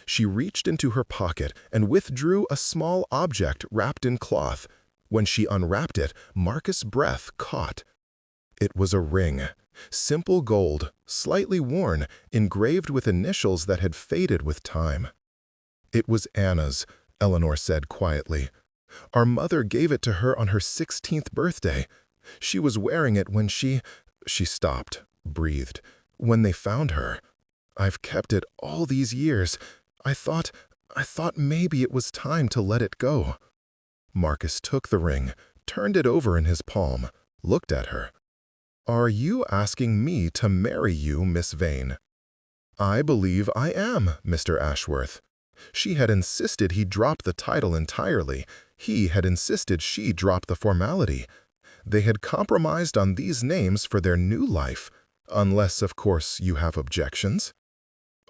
She reached into her pocket and withdrew a small object wrapped in cloth. When she unwrapped it, Marcus' breath caught. It was a ring, simple gold, slightly worn, engraved with initials that had faded with time. "It was Anna's," Eleanor said quietly. "Our mother gave it to her on her 16th birthday. She was wearing it when she stopped, breathed. When they found her. I've kept it all these years. I thought maybe it was time to let it go." Marcus took the ring, turned it over in his palm, looked at her. "Are you asking me to marry you, Miss Vane?" "I believe I am, Mr. Ashworth." She had insisted he drop the title entirely. He had insisted she drop the formality. They had compromised on these names for their new life. Unless, of course, you have objections.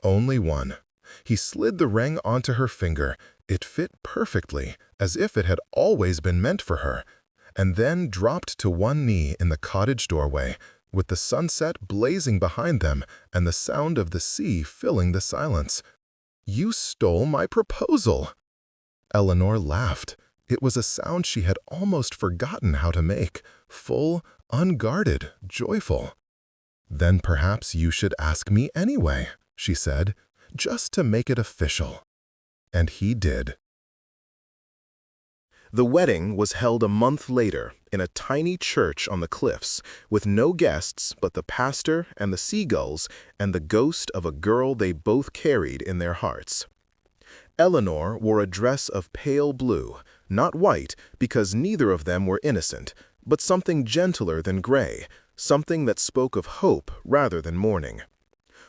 Only one. He slid the ring onto her finger. It fit perfectly, as if it had always been meant for her, and then dropped to one knee in the cottage doorway, with the sunset blazing behind them and the sound of the sea filling the silence. "You stole my proposal!" Eleanor laughed. It was a sound she had almost forgotten how to make, full, unguarded, joyful. "Then perhaps you should ask me anyway," she said, "just to make it official." And he did. The wedding was held a month later in a tiny church on the cliffs, with no guests but the pastor and the seagulls and the ghost of a girl they both carried in their hearts. Eleanor wore a dress of pale blue, not white because neither of them were innocent, but something gentler than gray, something that spoke of hope rather than mourning.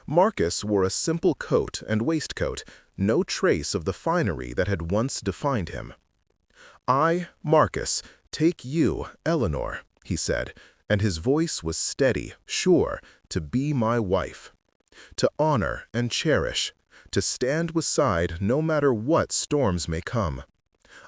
Marcus wore a simple coat and waistcoat, no trace of the finery that had once defined him. "I, Marcus, take you, Eleanor," he said, and his voice was steady, sure, to be my wife, to honor and cherish, to stand beside no matter what storms may come.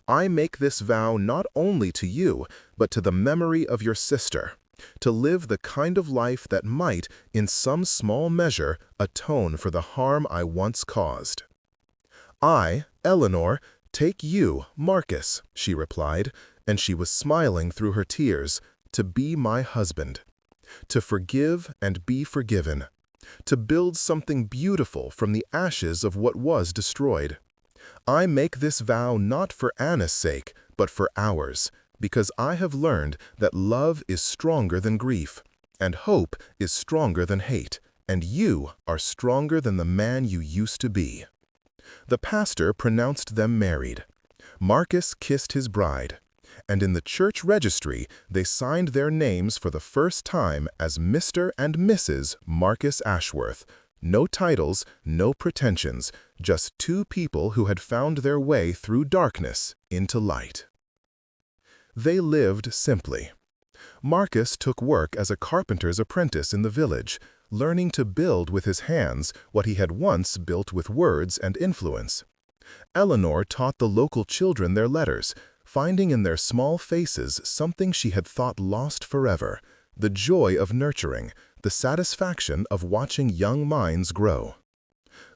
I make this vow not only to you, but to the memory of your sister, to live the kind of life that might, in some small measure, atone for the harm I once caused. "I, Eleanor, take you, Marcus," she replied, and she was smiling through her tears, "to be my husband, to forgive and be forgiven, to build something beautiful from the ashes of what was destroyed. I make this vow not for Anna's sake, but for ours, because I have learned that love is stronger than grief, and hope is stronger than hate, and you are stronger than the man you used to be." The pastor pronounced them married. Marcus kissed his bride, and in the church registry they signed their names for the first time as Mr. and Mrs. Marcus Ashworth. No titles, no pretensions, just two people who had found their way through darkness into light. They lived simply. Marcus took work as a carpenter's apprentice in the village, learning to build with his hands what he had once built with words and influence. Eleanor taught the local children their letters, finding in their small faces something she had thought lost forever, the joy of nurturing, the satisfaction of watching young minds grow.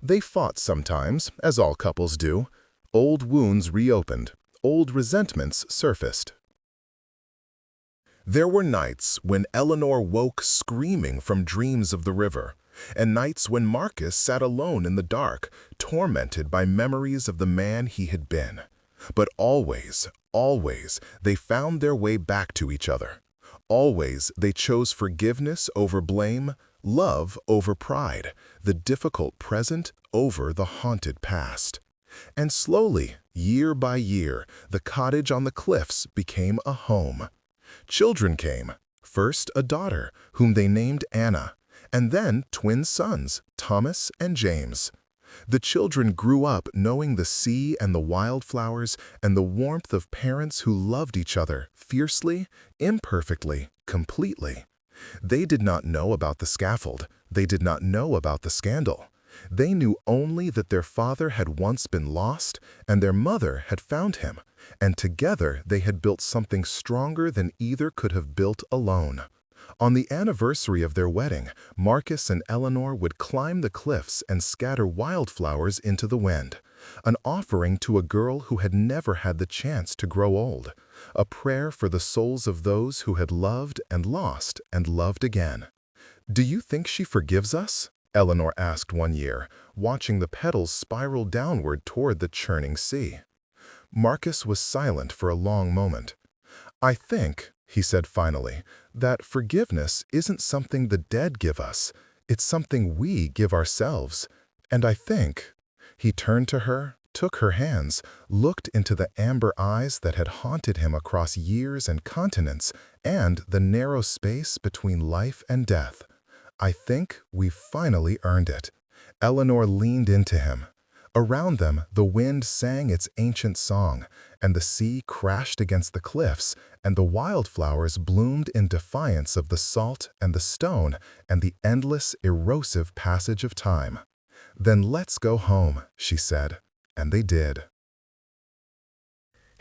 They fought sometimes, as all couples do. Old wounds reopened, old resentments surfaced. There were nights when Eleanor woke screaming from dreams of the river, and nights when Marcus sat alone in the dark, tormented by memories of the man he had been. But always, always, they found their way back to each other. Always they chose forgiveness over blame, love over pride, the difficult present over the haunted past. And slowly, year by year, the cottage on the cliffs became a home. Children came, first a daughter, whom they named Anna, and then twin sons, Thomas and James. The children grew up knowing the sea and the wildflowers and the warmth of parents who loved each other fiercely, imperfectly, completely. They did not know about the scaffold. They did not know about the scandal. They knew only that their father had once been lost and their mother had found him, and together they had built something stronger than either could have built alone. On the anniversary of their wedding, Marcus and Eleanor would climb the cliffs and scatter wildflowers into the wind, an offering to a girl who had never had the chance to grow old, a prayer for the souls of those who had loved and loved again. "Do you think she forgives us?" Eleanor asked one year, watching the petals spiral downward toward the churning sea. Marcus was silent for a long moment. "I think," he said finally, "that forgiveness isn't something the dead give us. It's something we give ourselves. And I think—" He turned to her, took her hands, looked into the amber eyes that had haunted him across years and continents and the narrow space between life and death. "I think we've finally earned it." Eleanor leaned into him. Around them, the wind sang its ancient song, and the sea crashed against the cliffs, and the wildflowers bloomed in defiance of the salt and the stone and the endless, erosive passage of time. "Then let's go home," she said, and they did.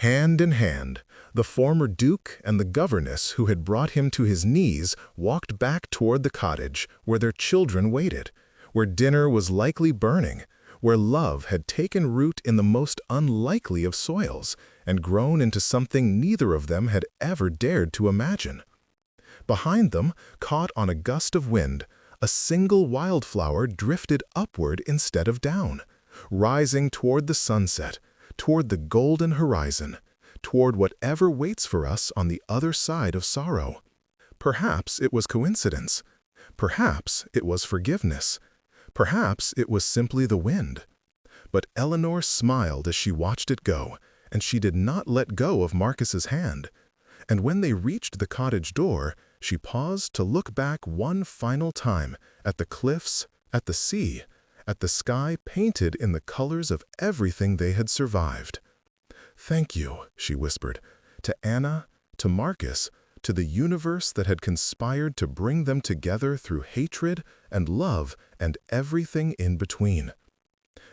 Hand in hand, the former duke and the governess who had brought him to his knees walked back toward the cottage where their children waited, where dinner was likely burning, where love had taken root in the most unlikely of soils and grown into something neither of them had ever dared to imagine. Behind them, caught on a gust of wind, a single wildflower drifted upward instead of down, rising toward the sunset, toward the golden horizon, toward whatever waits for us on the other side of sorrow. Perhaps it was coincidence. Perhaps it was forgiveness. Perhaps it was simply the wind. But Eleanor smiled as she watched it go, and she did not let go of Marcus's hand. And when they reached the cottage door, she paused to look back one final time at the cliffs, at the sea, at the sky painted in the colors of everything they had survived. "Thank you," she whispered, "to Anna, to Marcus, to the universe that had conspired to bring them together through hatred and love and everything in between."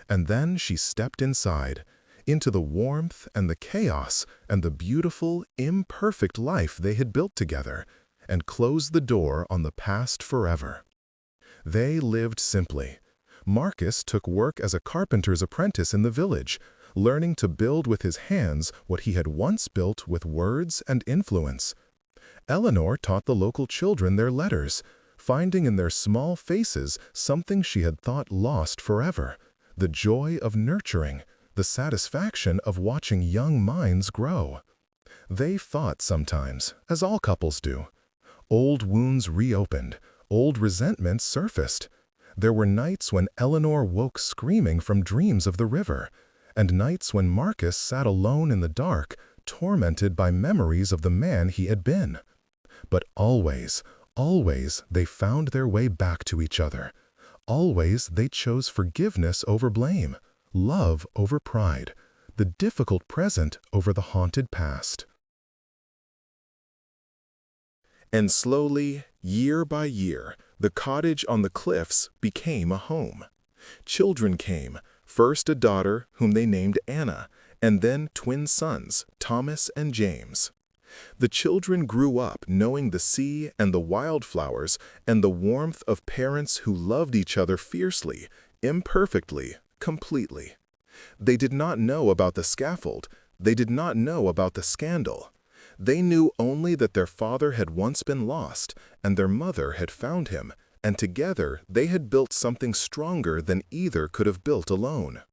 And then she stepped inside, into the warmth and the chaos and the beautiful, imperfect life they had built together, and closed the door on the past forever. They lived simply. Marcus took work as a carpenter's apprentice in the village, learning to build with his hands what he had once built with words and influence. Eleanor taught the local children their letters, finding in their small faces something she had thought lost forever: the joy of nurturing, the satisfaction of watching young minds grow. They fought sometimes, as all couples do. Old wounds reopened, old resentments surfaced. There were nights when Eleanor woke screaming from dreams of the river, and nights when Marcus sat alone in the dark, tormented by memories of the man he had been. But always, always they found their way back to each other. Always they chose forgiveness over blame, love over pride, the difficult present over the haunted past. And slowly, year by year, the cottage on the cliffs became a home. Children came, first a daughter whom they named Anna, and then twin sons, Thomas and James. The children grew up knowing the sea and the wildflowers and the warmth of parents who loved each other fiercely, imperfectly, completely. They did not know about the scaffold. They did not know about the scandal. They knew only that their father had once been lost, and their mother had found him, and together they had built something stronger than either could have built alone.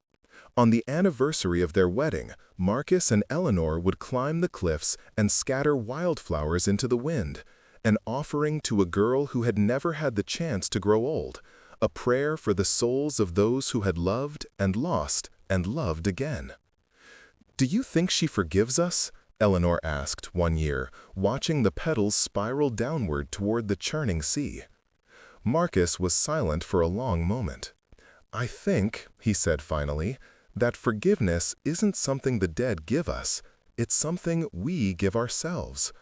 On the anniversary of their wedding, Marcus and Eleanor would climb the cliffs and scatter wildflowers into the wind, an offering to a girl who had never had the chance to grow old, a prayer for the souls of those who had loved and lost and loved again. "Do you think she forgives us?" Eleanor asked one year, watching the petals spiral downward toward the churning sea. Marcus was silent for a long moment. "I think," he said finally, "that forgiveness isn't something the dead give us, it's something we give ourselves.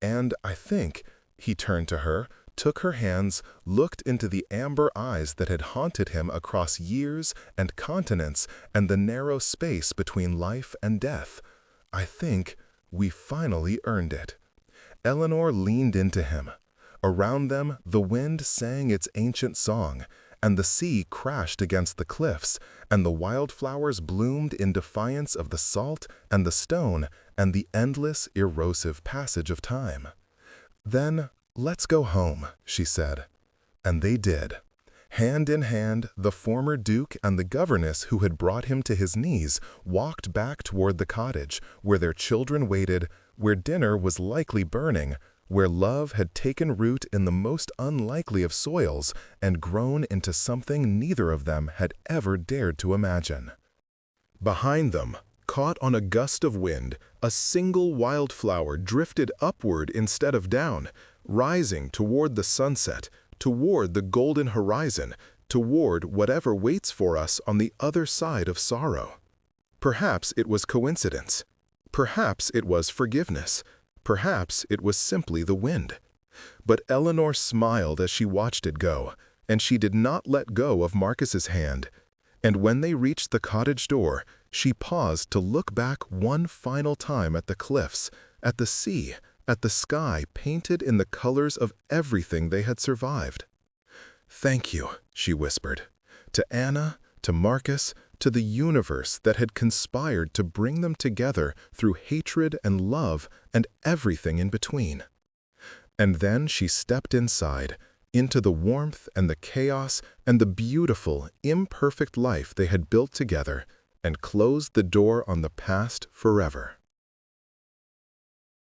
And I think," he turned to her, took her hands, looked into the amber eyes that had haunted him across years and continents and the narrow space between life and death, "I think we finally earned it." Eleanor leaned into him. Around them, the wind sang its ancient song, and the sea crashed against the cliffs, and the wildflowers bloomed in defiance of the salt and the stone and the endless, erosive passage of time. "Then, let's go home," she said. And they did. Hand in hand, the former duke and the governess who had brought him to his knees walked back toward the cottage, where their children waited, where dinner was likely burning, where love had taken root in the most unlikely of soils and grown into something neither of them had ever dared to imagine. Behind them, caught on a gust of wind, a single wildflower drifted upward instead of down, rising toward the sunset, toward the golden horizon, toward whatever waits for us on the other side of sorrow. Perhaps it was coincidence. Perhaps it was forgiveness. Perhaps it was simply the wind. But Eleanor smiled as she watched it go, and she did not let go of Marcus's hand. And when they reached the cottage door, she paused to look back one final time at the cliffs, at the sea, at the sky painted in the colors of everything they had survived. "Thank you," she whispered, "to Anna, to Marcus, to the universe that had conspired to bring them together through hatred and love and everything in between." And then she stepped inside, into the warmth and the chaos and the beautiful, imperfect life they had built together, and closed the door on the past forever.